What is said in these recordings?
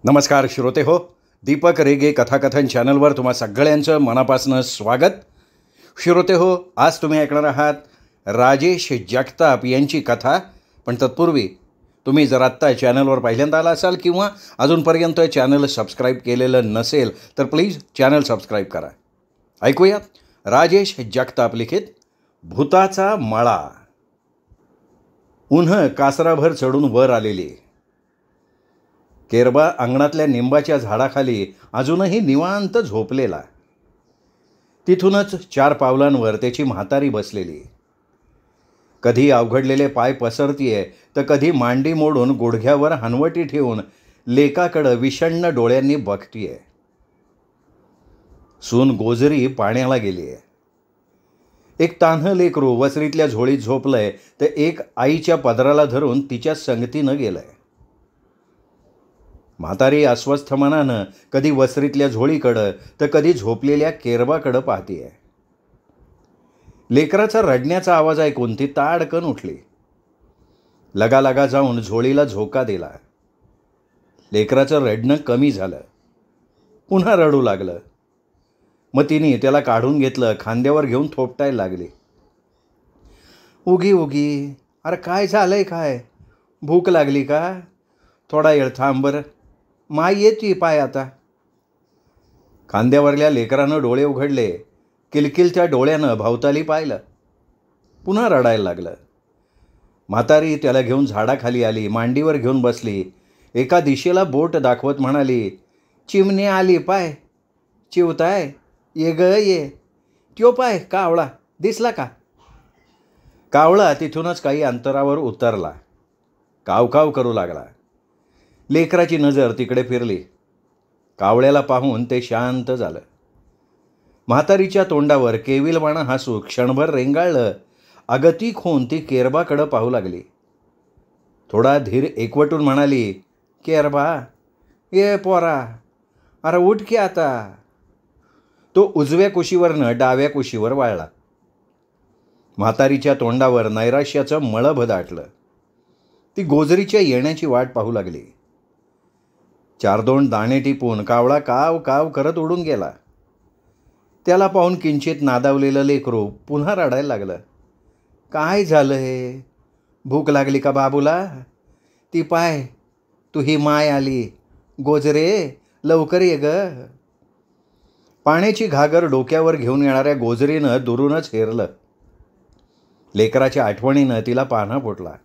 नमस्कार श्रोते हो, दीपक रेगे कथाकथन चॅनलवर तुम्हा सगळ्यांचं मनापासून स्वागत. श्रोते हो, आज तुम्ही ऐकणार आहात राजेश जगताप यांची कथा. पण तत्पूर्वी तुम्ही जर आत्ता चॅनलवर पहिल्यांदा आला असाल किंवा अजूनपर्यंत चॅनल सबस्क्राईब केलेलं नसेल तर प्लीज चॅनल सबस्क्राईब करा. ऐकूया राजेश जगताप लिखित भूताचा मळा. उन्ह कासराभर चढून वर आलेली. केरबा अंगणातल्या निंबाच्या झाडाखाली अजूनही निवांत झोपलेला. तिथूनच 4 पावलांवर त्याची म्हातारी बसलेली. कधी अवघडलेले पाय पसरतीये तर कधी मांडी मोडून गुडघ्यावर हनवटी ठेवून लेकाकडं विषण्ण डोळ्यांनी बघतीये. सून गोजरी पाण्याला गेलीये. एक तान्हं लेकरू वसरीतल्या झोळीत झोपलंय तर एक आईच्या पदराला धरून तिच्या संगतीनं गेलंय. म्हातारी अस्वस्थ मनानं कधी वसरीतल्या झोळीकडं तर कधी झोपलेल्या केरबाकडं पाहतीये. लेकराचा रडण्याचा आवाज ऐकून ती ताडकन उठली. लगालगा जाऊन झोळीला झोका दिला. लेकराचं रडणं कमी झालं. पुन्हा रडू लागलं. मग तिने त्याला काढून घेतलं, खांद्यावर घेऊन थोपटायला लागली. उगी उगी, अरे काय झालंय? काय भूक लागली का? थोडा वेळ थांब बरं, माय येते पाय आता. खांद्यावरल्या लेकरानं डोळे उघडले. किलकिलत्या डोळ्यानं भवताली पाहिलं. पुन्हा रडायला लागलं. म्हातारी त्याला घेऊन झाडाखाली आली, मांडीवर घेऊन बसली. एका दिशेला बोट दाखवत म्हणाली, चिमणी आली पाय, चिवताय, ये ग ये. त्यो पाय कावळा दिसला का? कावळा तिथूनच काही अंतरावर उतरला. कावकाव करू लागला. लेकराची नजर तिकडे फिरली. कावळ्याला पाहून ते शांत झालं. म्हातारीच्या तोंडावर केविलवाणं हसू क्षणभर रेंगाळलं. अगतिक होऊन ती केरबाकडं पाहू लागली. थोडा धीर एकवटून म्हणाली, केरबा ये पोरा, अरे उठ की आता. तो उजव्या कुशीवरनं डाव्या कुशीवर वाळला. म्हातारीच्या तोंडावर नैराश्याचं मळभ दाटलं. ती गोजरीच्या येण्याची वाट पाहू लागली. 4-2 दाणे टिपून कावळा काव काव करत उडून गेला. त्याला पाहून किंचित नादावलेलं लेकरू पुन्हा रडायला लागलं. काय झालं हे? भूक लागली का बाबूला? ती पाय, तुही माय आली. गोजरे लवकर ये ग. पाण्याची घागर डोक्यावर घेऊन येणाऱ्या गोजरीनं दुरूनच हेरलं. लेकराच्या आठवणीनं तिला पान्हा फुटला.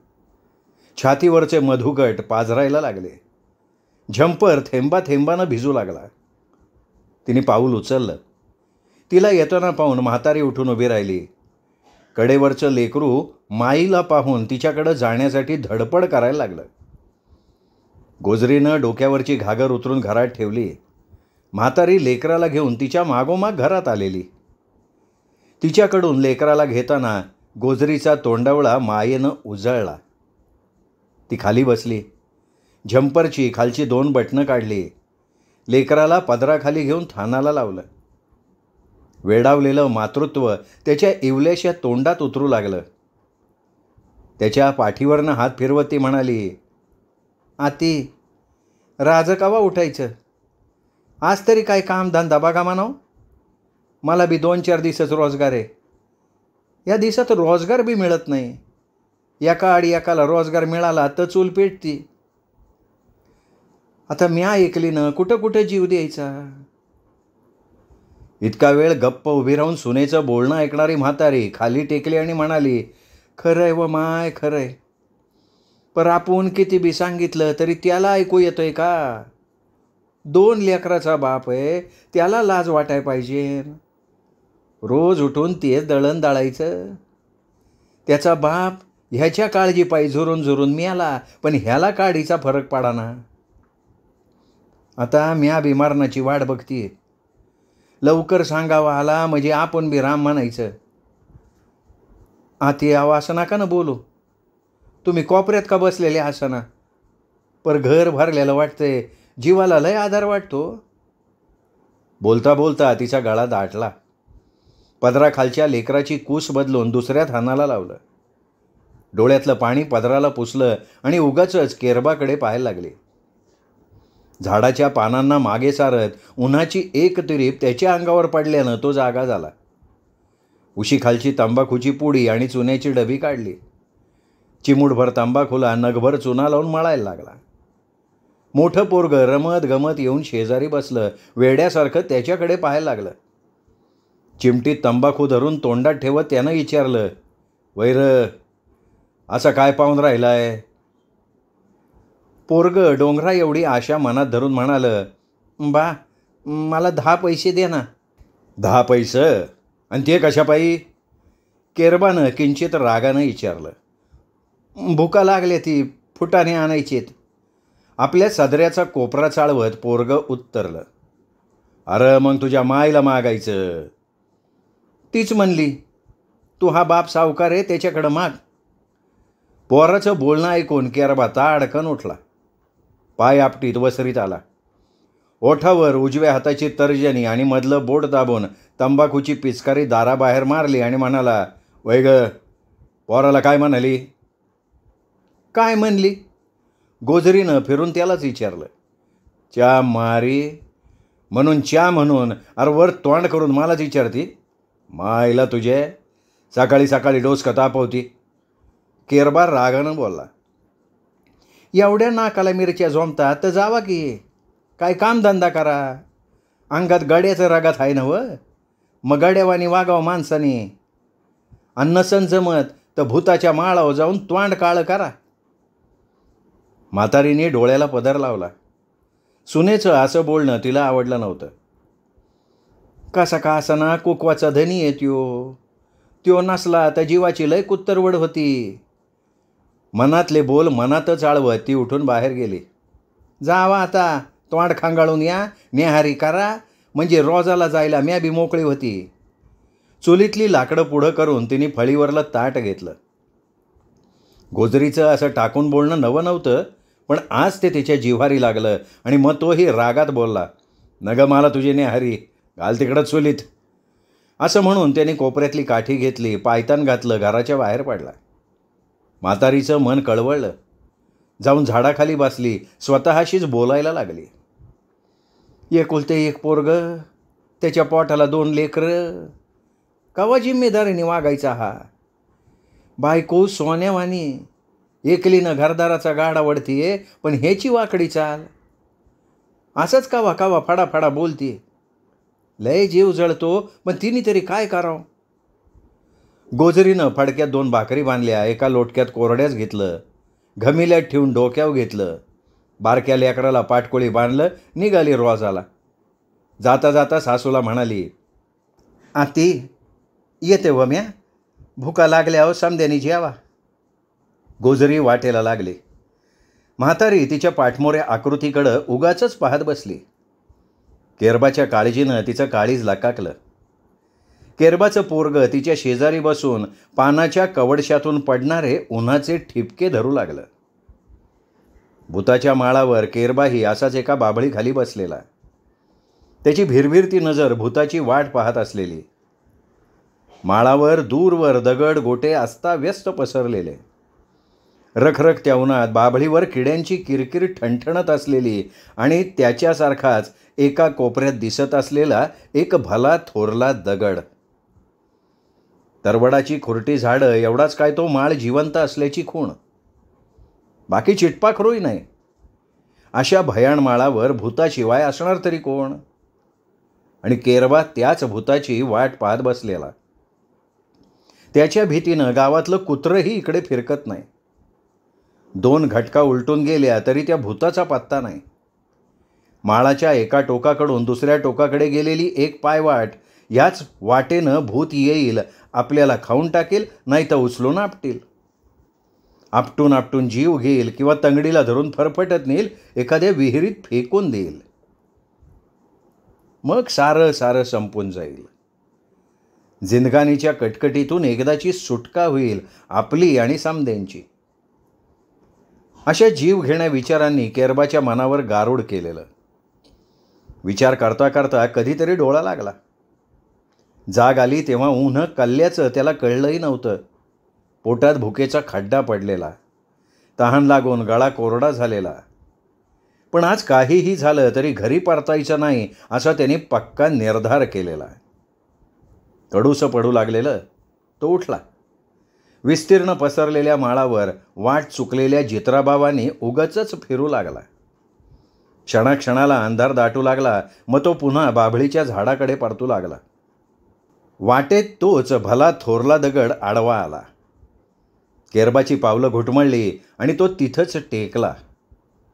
छातीवरचे मधुकट पाझरायला लागले. झंपर थेंबा थेंबानं भिजू लागला. तिने पाऊल उचललं. तिला येताना पाहून म्हातारी उठून उभी राहिली. कडेवरचं लेकरू माईला पाहून तिच्याकडं जाण्यासाठी धडपड करायला लागलं. गोजरीनं डोक्यावरची घागर उतरून घरात ठेवली. म्हातारी लेकराला घेऊन तिच्या मागोमाग घरात आलेली. तिच्याकडून लेकराला घेताना गोजरीचा तोंडावळा मायेनं उजळला. ती खाली बसली. झंपरची खालची 2 बटणं काढली. लेकराला पदराखाली घेऊन थानाला लावलं. वेडावलेलं मातृत्व त्याच्या इवल्याशा तोंडात उतरू लागलं. त्याच्या पाठीवरनं हात फिरवत ती म्हणाली, आती, राज कवा उठायचं? आज तरी काय कामधंदा बघा म्हणाव. मला बी 2-4 दिवसच रोजगार आहे. या दिवसात रोजगार बी मिळत नाही. एका आडी एकाला रोजगार मिळाला तर चूल पेटती. आता म्या ऐकलीनं कुठं कुठं जीव द्यायचा. इतका वेळ गप्प उभी राहून सुनेचं बोलणं ऐकणारी म्हातारी खाली टेकली आणि म्हणाली, खरंय व माय खरंय. पर आपण किती बी सांगितलं तरी त्याला ऐकू येतोय का? 2 लेकराचा बाप आहे, त्याला लाज वाटाय पाहिजे. रोज उठून तेच दळण दळायचं. त्याचा बाप ह्याच्या काळजीपायी झुरून झुरून मिळाला, पण ह्याला काडीचा फरक पडाना. आता म्या बिमारनाची वाट बघतीये. लवकर सांगावा आला म्हणजे आपण बी राम म्हणायचं. आती आव असं नका ना बोलू. तुम्ही कोपऱ्यात का बसलेले असना? पर घर भरलेलं वाटतंय, जीवाला लय आधार वाटतो. बोलता बोलता तिचा गळा दाटला. पदराखालच्या लेकराची कूस बदलून दुसऱ्या थानाला लावलं. डोळ्यातलं पाणी पदराला पुसलं आणि उगाचच केरबाकडे पाहायला लागले. झाडाच्या पानांना मागे सारत उन्हाची एक तिरीप त्याच्या अंगावर पडल्यानं तो जागा झाला. उशीखालची तंबाखूची पुडी आणि चुन्याची डबी काढली. चिमूटभर तंबाखूला नगभर चुना लावून मळायला लागला. मोठं पोरगं रमत गमत येऊन शेजारी बसलं. वेड्यासारखं त्याच्याकडे पाहायला लागलं. चिमटीत तंबाखू धरून तोंडात ठेवत त्यानं विचारलं, वैर असं काय पाहून राहिलाय? पोरगं डोंगरा एवढी आशा मनात धरून म्हणालं, बा मला 10 पैसे दे ना. 10 पैसे? आणि ते कशापायी? केरबानं किंचित रागानं विचारलं. भुका लागल्या ती, फुटाणे आणायचेत. आपल्या सदऱ्याचा कोपरा चाळवत पोरगं उत्तरलं. अरे मग तुझ्या मायला मागायचं. तीच म्हणली, तू हा बाप सावकार आहे, त्याच्याकडं माग. पोराचं बोलणं ऐकून केरबा ताडकन उठला. पाय आपटीत वसरीत आला. ओठावर उजव्या हाताची तर्जनी आणि मधलं बोट दाबून तंबाखूची पिचकारी दाराबाहेर मारली आणि म्हणाला, वै ग, पोराला काय म्हणाली? काय म्हणली? गोजरीनं फिरून त्यालाच विचारलं. च्या मारी म्हणून च्या म्हणून अरे वर तोंड करून मलाच विचारती? मायला तुझे सकाळी सकाळी डोसकं तापवती. केरबा रागानं बोलला. एवढ्या नाकाला मिरच्या जोमतात तर जावा की, काय कामधंदा करा. अंगात गड्याचं रागात आहे ना व, मग गड्यावानी वागावं माणसाने. अन्न नसन जमत तर भूताच्या माळावर जाऊन तोंड काळं करा. म्हातारीने डोळ्याला पदर लावला. सुनेचं असं बोलणं तिला आवडलं नव्हतं. कसा का असाना कुकवाचा धनी आहे त्यो नसला तर जीवाची लय कुत्तरवड होती. मनातले बोल मनातच आळवत ती उठून बाहेर गेली. जावा आता, तोंड खांगाळून या, नेहारी करा, म्हणजे रोजाला जायला म्या बी मोकळी होती. चुलीतली लाकडं पुढं करून तिने फळीवरलं ताट घेतलं. गोजरीचं असं टाकून बोलणं नवं नव्हतं, पण आज ते तिच्या जिव्हारी लागलं आणि मग तोही रागात बोलला. नग मला तुझी नेहारी, घाल तिकडं चुलीत. असं म्हणून त्याने कोपऱ्यातली काठी घेतली, पायतान घातलं, घराच्या बाहेर पडला. म्हातारीचं मन कळवळलं. जाऊन झाडाखाली बसली, स्वतःशीच बोलायला लागली. एकुलते एक पोरग, त्याच्या पोटाला 2 लेकरं, कवा जिम्मेदारीने वागायचा हा. बायको सोन्यावानी, एकलीनं घरदाराचा गाडा वडतीये, पण ह्याची वाकडी चाल. असंच कावा कावा फडाफडा बोलते. लय जीव जळतो, पण तिने तरी काय करावं. गोजरीनं फडक्यात 2 भाकरी बांधल्या, एका लोटक्यात कोरड्याच घेतलं, घमिल्यात ठेवून डोक्यावर घेतलं. बारक्या लेकराला पाटकोळी बांधलं, निघाली रोजाला. जाता जाता सासूला म्हणाली, आती येते व म्या, भुका लागल्यावर समद्यानी जेवा. गोजरी वाटेला लागली. म्हातारी तिच्या पाठमोऱ्या आकृतीकडं उगाचच पाहत बसली. केरबाच्या काळजीनं तिचं काळीज लाकाकलं. केरबाचं पोरगं तिच्या शेजारी बसून पानाच्या कवडशातून पडणारे उन्हाचे ठिपके धरू लागलं. भूताच्या माळावर केरबाही असाच एका बाभळीखाली बसलेला. त्याची भिरभिरती नजर भूताची वाट पाहत असलेली. माळावर दूरवर दगड गोटे अस्ताव्यस्त पसरलेले. रखरखत्या उन्हात बाभळीवर किड्यांची किरकिर ठणठणत असलेली आणि त्याच्यासारखाच एका कोपऱ्यात दिसत असलेला एक भला थोरला दगड. तरवडाची खुरटी झाडं एवढाच काय तो माळ जिवंत असल्याची खूण. बाकी चिटपाखरूही नाही. अशा भयाण माळावर भूताशिवाय असणार तरी कोण? आणि केरबा त्याच भूताची वाट पाहत बसलेला. त्याच्या भीतीनं गावातलं कुत्रंही इकडे फिरकत नाही. 2 घटका उलटून गेल्या तरी त्या भूताचा पत्ता नाही. माळाच्या एका टोकाकडून दुसऱ्या टोकाकडे गेलेली एक पायवाट, याच वाटेनं भूत येईल, आपल्याला खाऊन टाकेल, नाही तर उचलून आपटील. आपटून आपटून जीव घेईल किंवा तंगडीला धरून फरफटत नेईल, एखाद्या विहिरीत फेकून देईल. मग सारं सारं संपून जाईल. जिंदगानीच्या कटकटीतून एकदाची सुटका होईल, आपली आणि समद्यांची. अशा जीव घेण्या विचारांनी केरबाच्या मनावर गारूड केलेलं. विचार करता करता कधीतरी डोळा लागला. जाग आली तेव्हा ऊन्ह कल्ल्याचं त्याला कळलंही नव्हतं. पोटात भुकेचा खड्डा पडलेला, तहान लागून गळा कोरडा झालेला. पण आज काहीही झालं तरी घरी परतायचं नाही असा त्याने पक्का निर्धार केलेला. कडूसं पडू लागलेलं. तो उठला. विस्तीर्ण पसरलेल्या माळावर वाट चुकलेल्या जित्राबाबांनी उगाचच फिरू लागला. क्षणाक्षणाला अंधार दाटू लागला. मग तो पुन्हा बाभळीच्या झाडाकडे परतू लागला. वाटेत तोच भला थोरला दगड आडवा आला. केरबाची पावलं घुटमळली आणि तो तिथंच टेकला.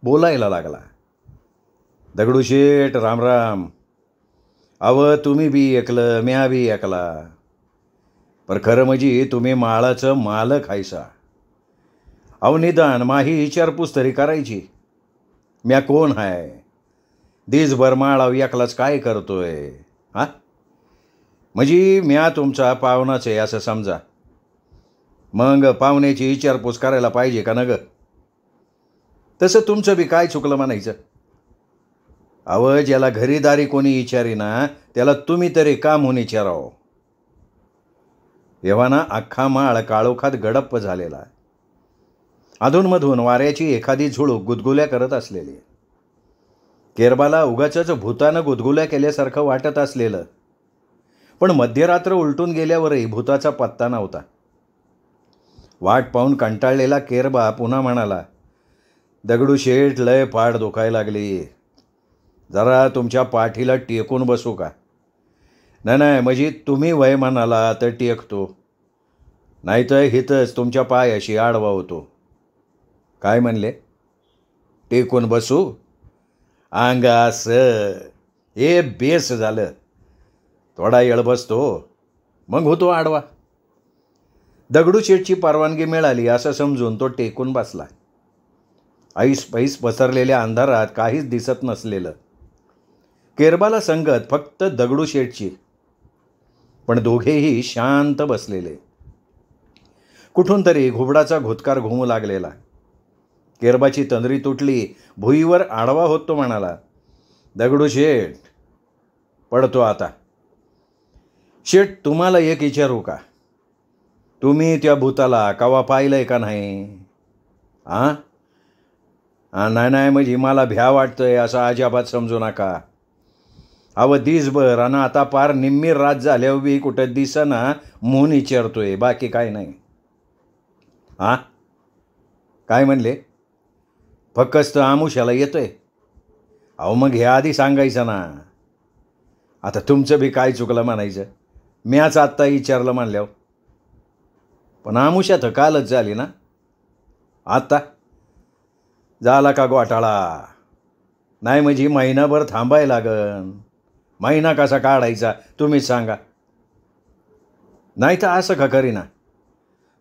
बोलायला लागला. दगडूशेठ रामराम. अव तुम्ही बी ऐकलं, म्या बी ऐकला. पर खरं म्हणजे तुम्ही माळाचं मालक हायसा. अव निदान माही विचारपूस तरी करायची. म्या कोण हाय, दिसभर माळा एकलाच काय करतोय. हा म्हणजे म्या तुमचा पाहुणाच आहे असं समजा. मग पाहुण्याची विचारपूस करायला पाहिजे का न ग? तसं तुमचं बी काय चुकलं म्हणायचं. अव ज्याला घरीदारी कोणी विचारीना त्याला तुम्ही तरी का म्हणून विचारावं. एव्हाना अख्खा माळ काळोखात गडप्प झालेला. अधूनमधून वाऱ्याची एखादी झुळूक गुदगुल्या करत असलेली. केरबाला उगाचच भूतानं गुदगुल्या केल्यासारखं वाटत असलेलं. पण मध्यरात्र उलटून गेल्यावरही भूताचा पत्ता नव्हता. वाट पाहून कंटाळलेला केरबा पुन्हा म्हणाला, दगडूशेठ लय पाठ दुखायला लागली. जरा तुमच्या पाठीला टेकून बसू का? नाही म्हणजे तुम्ही वय म्हणाला तर टेकतो, नाहीतर हिथंच तुमच्या पायाशी आडवा होतो. काय म्हणले? टेकून बसू? अंगास हे बेस झालं. थोडा येळ बसतो मग होतो आडवा. दगडूशेठची परवानगी मिळाली असं समजून तो टेकून बसला. ऐस पैस पसरलेल्या अंधारात काहीच दिसत नसलेलं. केरबाला संगत फक्त दगडूशेठची. पण दोघेही शांत बसलेले. कुठून तरी घुबडाचा घुतकार घुमू लागलेला. केरबाची तंद्री तुटली. भुईवर आडवा होत तो म्हणाला, दगडूशेठ पडतो आता. शेठ तुम्हाला एक विचारू का? तुम्ही त्या भूताला कवा पाहिलंय का नाही? नाही म्हणजे मला भ्या वाटतंय असं अजाबात समजू नका. अव दिसभर आणि आता पार निम्मी रात झाल्यावर बी कुठं दिसना म्हणून विचारतोय, बाकी काय नाही. काय म्हणले? फक्त आमुष्याला येतोय. अहो मग हे आधी सांगायचं ना. आता तुमचं बी काय चुकलं म्हणायचं. म्याच आत्ता विचारलं म्हणल्यावर. पण आमुष्या तर कालच झाली ना. आता झाला का घोटाळा? नाही म्हणजे महिनाभर थांबायला लागन. महिना कसा काढायचा तुम्हीच सांगा. नाही तर असं का करीना,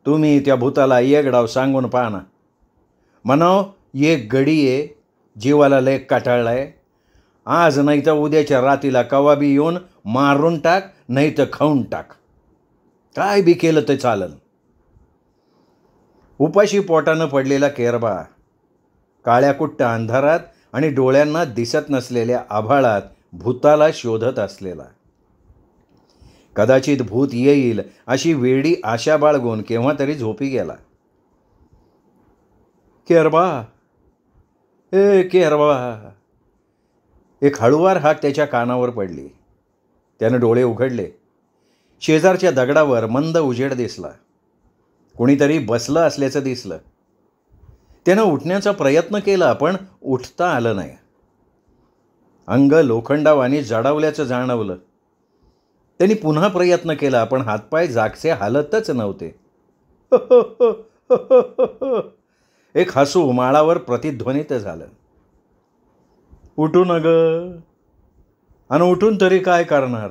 तुम्ही त्या भूताला एक डाव सांगून पाहा ना. म्हणाव एक गडी आहे, जीवाला लय काटाळलाय. आज नाही तर उद्याच्या रातीला कवा बी येऊन मारून टाक, नाही तर खाऊन टाक. काय बी केलं तर चालन. उपाशी पोटानं पडलेला केरबा काळ्या कुट्ट अंधारात आणि डोळ्यांना दिसत नसलेल्या आभाळात भूताला शोधत असलेला. कदाचित भूत येईल अशी वेडी आशा बाळगून केव्हा तरी झोपी गेला. केरबा, ए केरबा. एक हळुवार हाक त्याच्या कानावर पडली. त्यानं डोळे उघडले. शेजारच्या दगडावर मंद उजेड दिसला. कुणीतरी बसलं असल्याचं दिसलं. त्यानं उठण्याचा प्रयत्न केला पण उठता आलं नाही. अंग लोखंडावाने जडावल्याचं जाणवलं. त्यांनी पुन्हा प्रयत्न केला पण हातपाय जागचे हालतच नव्हते. एक हसू माळावर प्रतिध्वनित झालं. उठू न ग. आणि उठून तरी काय करणार?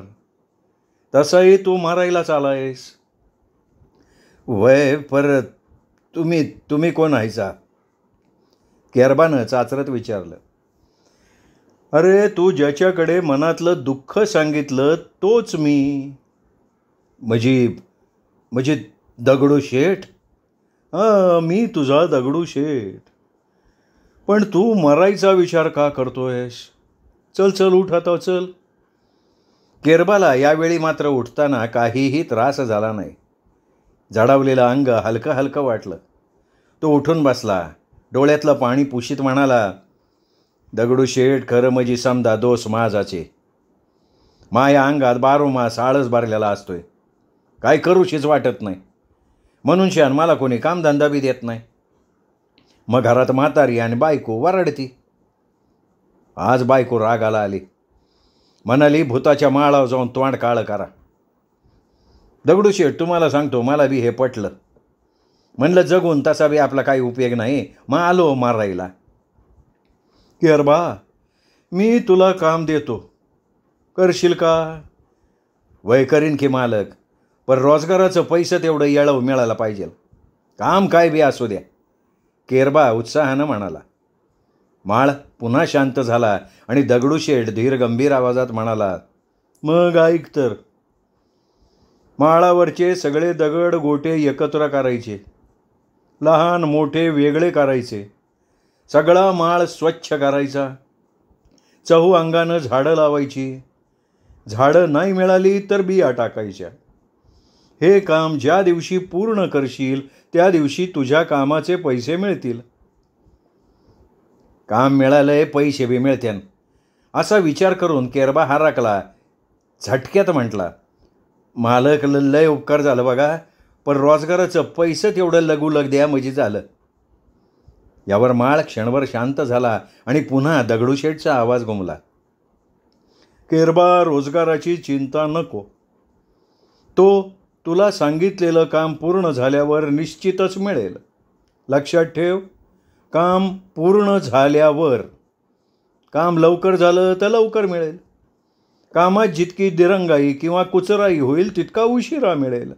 तसंही तू मारायलाच आलायस. वय परत तुम्ही कोण आहेसा? केरबानं चाचरत विचारलं. अरे तू ज्याच्याकडे मनातलं दुःख सांगितलं तोच मी. म्हणजे दगडूशेठ? मी तुझा दगडूशेठ. पण तू मरायचा विचार का करतोयस? चल उठ आता चल. केरबाला यावेळी मात्र उठताना काहीही त्रास झाला नाही. जडावलेलं अंग हलकं हलकं वाटलं. तो उठून बसला. डोळ्यातलं पाणी पुशीत म्हणाला, दगडूशेठ खरं म्हणजे समजा दोष माझाचे. माया अंगात बारोमास आळस बारलेला असतोय. काय करूशीच वाटत नाही. म्हणून शान मला कोणी कामधंदा बी देत नाही. मग घरात म्हातारी आणि बायको वरडती. आज बायको रागाला आली. म्हणाली भूताच्या माळावर जाऊन तोंड काळं करा. दगडूशेठ तुम्हाला सांगतो मला बी हे पटलं. म्हणलं जगून तसा बी आपला काही उपयोग नाही. मग आलो मारायला. केरबा मी तुला काम देतो, करशील का? वय करीन की मालक, पण रोजगाराचं पैसे तेवढं येळव मिळायला पाहिजे. काम काय बी असू द्या, केरबा उत्साहानं म्हणाला. माळ पुन्हा शांत झाला आणि दगडूशेठ धीर गंभीर आवाजात म्हणाला, मग ऐक तर. माळावरचे सगळे दगड गोटे एकत्र करायचे, लहान मोठे वेगळे करायचे, सगळा माळ स्वच्छ करायचा, चहू अंगानं झाडं लावायची, झाडं नाही मिळाली तर बिया टाकायच्या. हे काम ज्या दिवशी पूर्ण करशील त्या दिवशी तुझ्या कामाचे पैसे मिळतील. काम मिळालंय पैसे बी मिळत्यान असा विचार करून केरबा हाराकला. झटक्यात म्हटला, मालक लय उपकार झालं बघा, पण रोजगाराचं पैसे तेवढं लगुलग द्या म्हणजे झालं. यावर माळ क्षणभर शांत झाला आणि पुन्हा दगडूशेठचा आवाज घुमला. केरबा रोजगाराची चिंता नको. तो तुला सांगितलेलं काम पूर्ण झाल्यावर निश्चितच मिळेल. लक्षात ठेव, काम पूर्ण झाल्यावर. काम लवकर झालं तर लवकर मिळेल. कामात जितकी दिरंगाई किंवा कुचराई होईल तितका उशिरा मिळेल.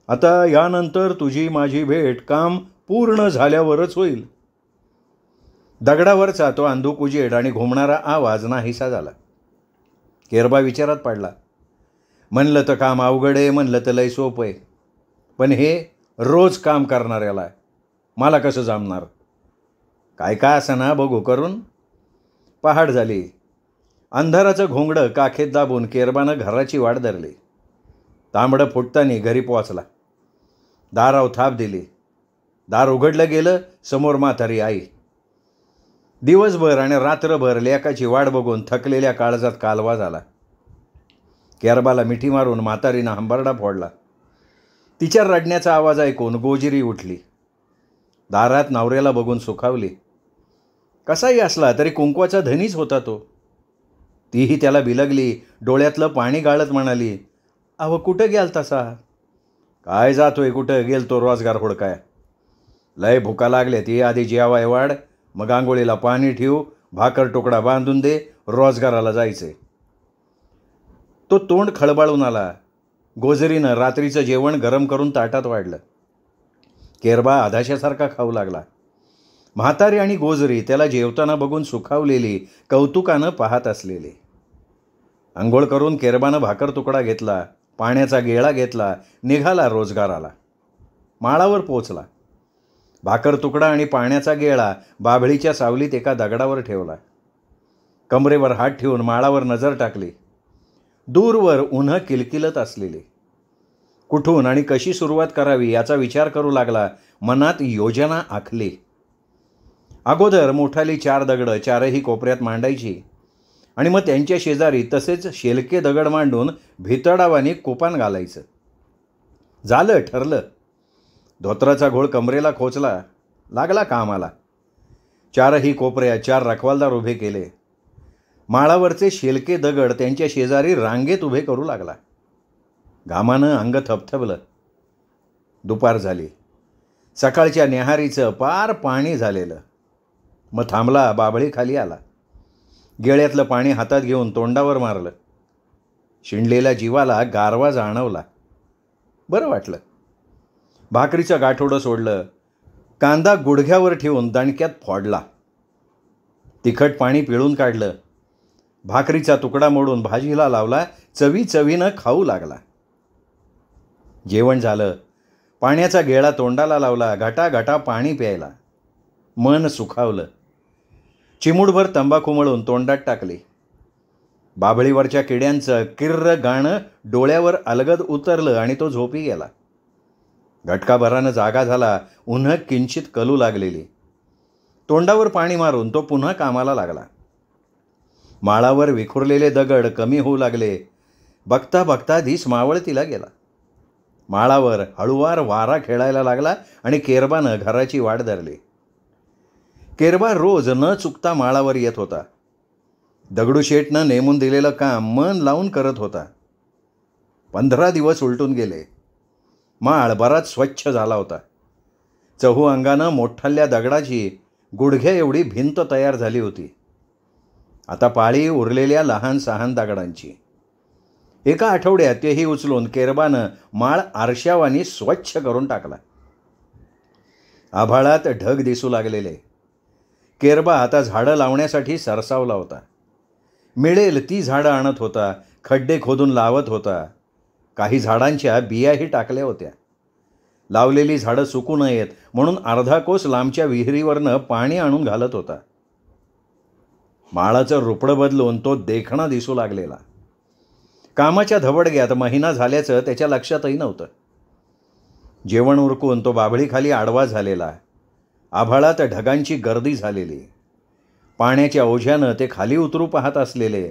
आता यानंतर तुझी माझी भेट काम पूर्ण झाल्यावरच होईल. दगडावरचा तो अंधुक उजेड आणि घुमणारा आवाज नाहीसा झाला. केरबा विचारात पडला. म्हणलं तर काम अवघड आहे, म्हणलं तर लय सोपं आहे, पण हे रोज काम करणाऱ्याला मला कसं जमणार? काय काय असं ना बघू करून. पहाट झाली. अंधाराचं घोंगडं काखेत दाबून केरबानं घराची वाट धरली. तांबडं फुटतानी घरी पोचला. दाराव थाप दिली. दार उघडलं गेलं. समोर म्हातारी आई. दिवसभर आणि रात्रभर लेकाची वाट बघून थकलेल्या काळजात कालवा झाला. केरबाला मिठी मारून म्हातारीनं हंबरडा फोडला. तिच्या रडण्याचा आवाज ऐकून गोजिरी उठली. दारात नवऱ्याला बघून सुखावली. कसाही असला तरी कुंकवाचा धनीच होता तो. तीही त्याला बिलगली. डोळ्यातलं पाणी गाळत म्हणाली, अहो कुठं गेल तसा? काय जातोय, कुठं गेल तो रोजगार हुडकाय? लय भुका लागल्या ती, आधी जेवाय वाढ, मग आंघोळीला पाणी ठेवू, भाकर तुकडा बांधून दे, रोजगाराला जायचे. तो तोंड खळबाळून आला. गोजरीनं रात्रीचं जेवण गरम करून ताटात वाढलं. केरबा आधाशासारखा खाऊ लागला. म्हातारी आणि गोजरी त्याला जेवताना बघून सुखावलेली, कौतुकानं पाहत असलेली. आंघोळ करून केरबानं भाकर तुकडा घेतला, पाण्याचा गेळा घेतला, निघाला रोजगाराला. माळावर पोचला. भाकर तुकडा आणि पाण्याचा गेळा बाभळीच्या सावलीत एका दगडावर ठेवला. कमरेवर हात ठेवून माळावर नजर टाकली. दूरवर उन्ह किलकिलत असलेली. कुठून आणि कशी सुरुवात करावी याचा विचार करू लागला. मनात योजना आखली. अगोदर मोठाली 4 दगडं चारही कोपऱ्यात मांडायची आणि मग त्यांच्या शेजारी तसेच शेलके दगड मांडून भितडावाने कोपान घालायचं. झालं, ठरलं. धोत्राचा घोळ कमरेला खोचला. लागला कामाला. 4ही कोपऱ्यात 4 रखवालदार उभे केले. माळावरचे शेलके दगड त्यांच्या शेजारी रांगेत उभे करू लागला. घामानं अंग थपथपलं. दुपार झाली. सकाळच्या न्याहारीचं पार पाणी झालेलं. मग थांबला. बाभळी खाली आला. गेळ्यातलं पाणी हातात घेऊन तोंडावर मारलं. शिणलेल्या जीवाला गारवा जाणवला. बरं वाटलं. भाकरीचं गाठोडं सोडलं. कांदा गुडघ्यावर ठेवून दणक्यात फोडला. तिखट पाणी पिळून काढलं. भाकरीचा तुकडा मोडून भाजीला लावला. चवीनं खाऊ लागला. जेवण झालं. पाण्याचा गेळा तोंडाला लावला. घटाघटा पाणी प्यायला. मन सुखावलं. चिमूटभर तंबाखू मळून तोंडात टाकली. बाभळीवरच्या किड्यांचं किर्र गाणं डोळ्यावर अलगद उतरलं आणि तो झोपी गेला. घटकाभरानं जागा झाला. उन्ह किंचित कलू लागलेली. तोंडावर पाणी मारून तो पुन्हा कामाला लागला. माळावर विखुरलेले दगड कमी होऊ लागले. बघता बघता दिस मावळतीला गेला. माळावर हळूवार वारा खेळायला लागला आणि केरबानं घराची वाट धरली. केरबा रोज न चुकता माळावर येत होता. दगडूशेठनं नेमून दिलेलं काम मन लावून करत होता. 15 दिवस उलटून गेले. माळ बराच स्वच्छ झाला होता. चहू अंगानं मोठ्ठल्या दगडाची गुडघ्या एवढी भिंत तयार झाली होती. आता पाळी उरलेल्या लहान सहान दगडांची. एका आठवड्यात तेही उचलून केरबानं माळ आरशावानी स्वच्छ करून टाकला. आभाळात ढग दिसू लागलेले. केरबा आता झाडं लावण्यासाठी सरसावला होता. मिळेल ती झाडं आणत होता. खड्डे खोदून लावत होता. काही झाडांच्या बियाही टाकल्या होत्या. लावलेली झाडं सुकू नयेत म्हणून अर्धा कोस लांबच्या विहिरीवरनं पाणी आणून घालत होता. माळाचं रुपडं बदलून तो देखणा दिसू लागलेला. कामाच्या धबडग्यात महिना झाल्याचं त्याच्या लक्षातही नव्हतं. जेवण उरकून तो बाभळीखाली आडवा झालेला. आभाळात ढगांची गर्दी झालेली. पाण्याच्या ओझ्यानं ते खाली उतरू पाहत असलेले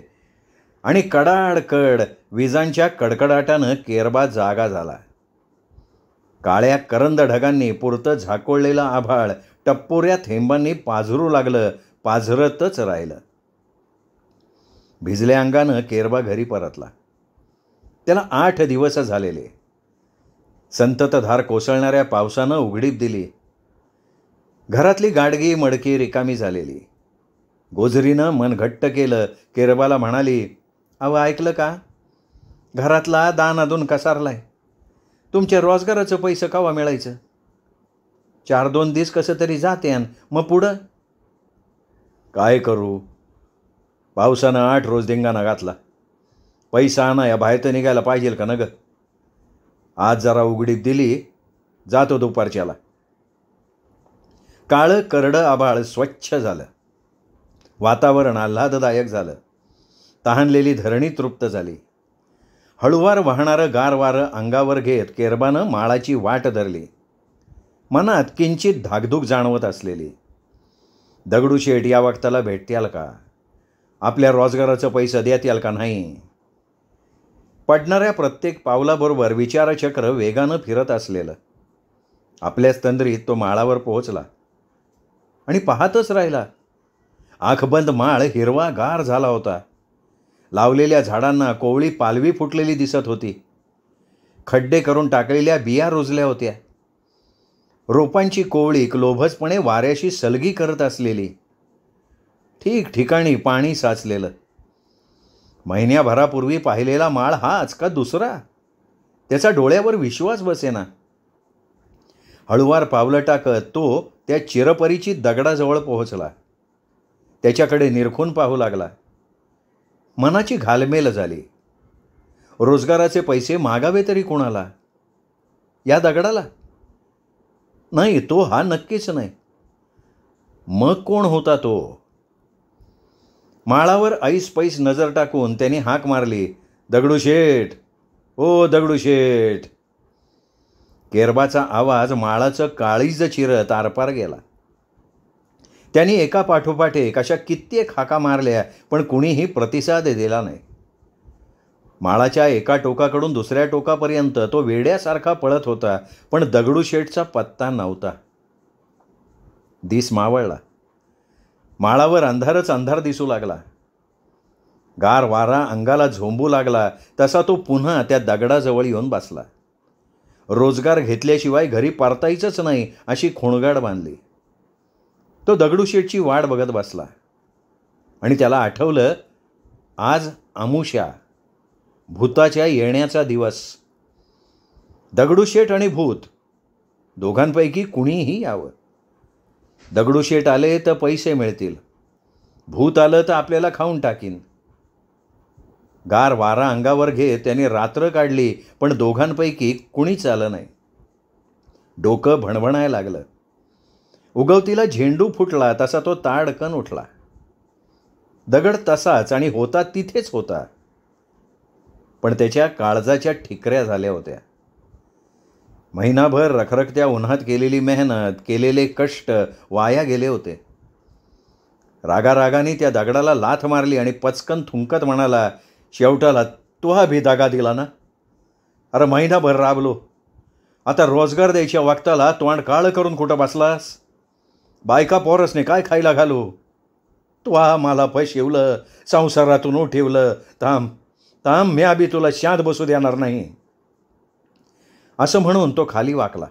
आणि कडाडकड विजांच्या कडकडाटानं केरबा जागा झाला. काळ्या करंद ढगांनी पुरतं झाकोळलेलं आभाळ टप्पोऱ्या थेंबांनी पाझरू लागलं. पाझरतच राहिलं. भिजल्या अंगानं केरबा घरी परतला. त्याला 8 दिवस झालेले. संततधार कोसळणाऱ्या पावसानं उघडीप दिली. घरातली गाडगी मडकी रिकामी झालेली. गोजरीनं मन घट्ट केलं. केरबाला म्हणाली, अहो ऐकलं का? घरातला दान अजून कसारलाय. तुमच्या रोजगाराचं पैसे केव्हा मिळायचं? 4-2 दिवस कसं तरी जात्यान, मग पुढं काय करू? पावसानं 8 रोज धिंगाणा घातला. पैसा आणाया बाहेर तर निघायला पाहिजे का न ग? आज जरा उघडीप दिली, जातो दुपारच्याला. काळं करडं आभाळ स्वच्छ झालं. वातावरण आल्हाददायक झालं. तहानलेली धरणी तृप्त झाली. हळुवार वाहणारं गार वारं अंगावर घेत केरबानं माळाची वाट धरली. मनात किंचित धाकधूक जाणवत असलेली. दगडूशेठ या वक्ताला भेटत्याल का? आपल्या रोजगाराचं पैसे देत्याल का नाही? पडणाऱ्या प्रत्येक पावलाबरोबर विचारचक्र वेगानं फिरत असलेलं. आपल्याच तंद्रीत तो माळावर पोहोचला आणि पाहतच राहिला. आखबंद माळ हिरवा गार झाला होता. लावलेल्या झाडांना कोवळी पालवी फुटलेली दिसत होती. खड्डे करून टाकलेल्या बिया रुजल्या होत्या. रोपांची कोवळीक लोभसपणे वाऱ्याशी सलगी करत असलेली. ठिकठिकाणी पाणी साचलेलं. महिन्याभरापूर्वी पाहिलेला माळ हाच का दुसरा? त्याचा डोळ्यावर विश्वास बसेना. हळुवार पावलं टाकत तो त्या चिरपरीची दगडाजवळ पोहोचला. त्याच्याकडे निरखून पाहू लागला. मनाची घालमेल झाली. रोजगाराचे पैसे मागावे तरी कोणाला? या दगडाला? नाही, तो हा नक्कीच नाही. मग कोण होता तो? माळावर ऐसपैस नजर टाकून त्याने हाक मारली, दगडूशेठ, ओ दगडूशेठ. केरबाचा आवाज माळाचं काळीज चिरत आरपार गेला. त्यांनी एका पाठोपाठ एक अशा कित्येक हाका मारल्या, पण कुणीही प्रतिसाद दिला नाही. माळाच्या एका टोकाकडून दुसऱ्या टोकापर्यंत तो वेड्यासारखा पळत होता, पण दगडूशेठचा पत्ता नव्हता. दिस मावळला. माळावर अंधारच अंधार दिसू लागला. गार वारा अंगाला झोंबू लागला तसा तो पुन्हा त्या दगडाजवळ येऊन बसला. रोजगार घेतल्याशिवाय घरी परतायचंच नाही अशी खोणगाड बांधली. तो दगडूशेठची वाट बघत बसला आणि त्याला आठवलं, आज अमुष्या, भूताच्या येण्याचा दिवस. दगडूशेठ आणि भूत दोघांपैकी कुणीही यावं. दगडूशेठ आले तर पैसे मिळतील, भूत आलं तर आपल्याला खाऊन टाकीन. गार वारा अंगावर घेत त्याने रात्र काढली, पण दोघांपैकी कुणीच आलं नाही. डोकं भणभणायला लागलं. उगवतीला झेंडू फुटला तसा तो ताडकन उठला. दगड तसाच आणि होता तिथेच होता, पण त्याच्या काळजाच्या ठिकऱ्या झाल्या होत्या. महिनाभर रखरखत्या उन्हात केलेली मेहनत, केलेले कष्ट वाया गेले होते. रागारागाने त्या दगडाला लाथ मारली आणि पचकन थुंकत म्हणाला, शेवटाला तू हा भी दगा दिला ना. अरे महिनाभर राबलो, आता रोजगार द्यायच्या वक्ताला तोंड काळं करून कुठं बसलास. बायका पोरसने काय खायला घालू. तू हा मला फसवलं, संसारातून उठवलं. थांब थांब, मी बी तुला शांत बसू देणार नाही. असं म्हणून तो खाली वाकला.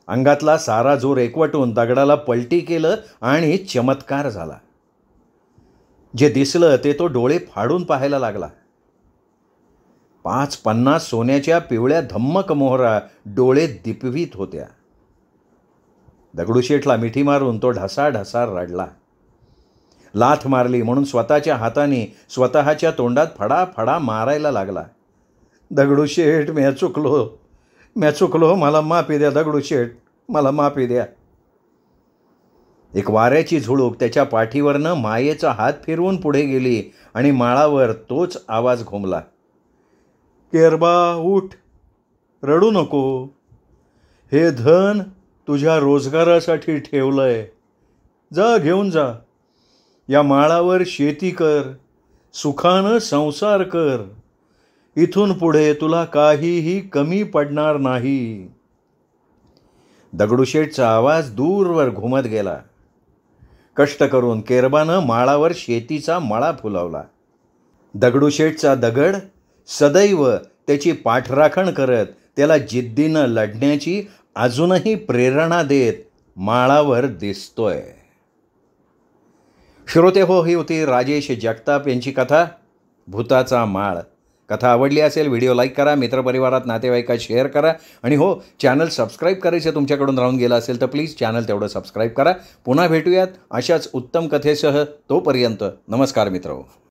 अंगातला सारा जोर एकवटून दगडाला पलटी केलं आणि चमत्कार झाला. जे दिसलं ते तो डोळे फाडून पाहायला लागला. 5-50 सोन्याच्या पिवळ्या धम्मक मोहरा डोळे दिपवीत होत्या. दगडूशेठला मिठी मारून तो ढसाढसा रडला. लाथ मारली म्हणून स्वतःच्या हाताने स्वतःच्या तोंडात फडाफडा मारायला लागला. दगडूशेठ, मी चुकलो, मला माफी द्या दगडूशेठ, मला माफी द्या. एक वाऱ्याची झुळूक त्याच्या पाठीवरनं मायेचा हात फिरवून पुढे गेली आणि माळावर तोच आवाज घुमला, केरबा उठ, रडू नको. हे धन तुझ्या रोजगारासाठी ठेवलंय, जा घेऊन जा. या माळावर शेती कर, सुखानं संसार कर. इथून पुढे तुला काहीही कमी पडणार नाही. दगडूशेठचा आवाज दूरवर घुमत गेला. कष्ट करून केरबानं माळावर शेतीचा मळा फुलवला. दगडूशेठचा दगड सदैव त्याची पाठराखण करत त्याला जिद्दीनं लढण्याची अजूनही प्रेरणा देत माळावर दिसतोय. श्रोते हो, ही होती राजेश जगताप यांची कथा भूताचा माळ. कथा आवडली असेल व्हिडिओ लाईक करा, मित्रपरिवारात नातेवाईकात शेअर करा आणि हो, चॅनल सबस्क्राईब करायचं तुमच्याकडून राहून गेलं असेल तर प्लीज चॅनल तेवढं सबस्क्राईब करा. पुन्हा भेटूयात अशाच उत्तम कथेसह. तोपर्यंत नमस्कार मित्रहो.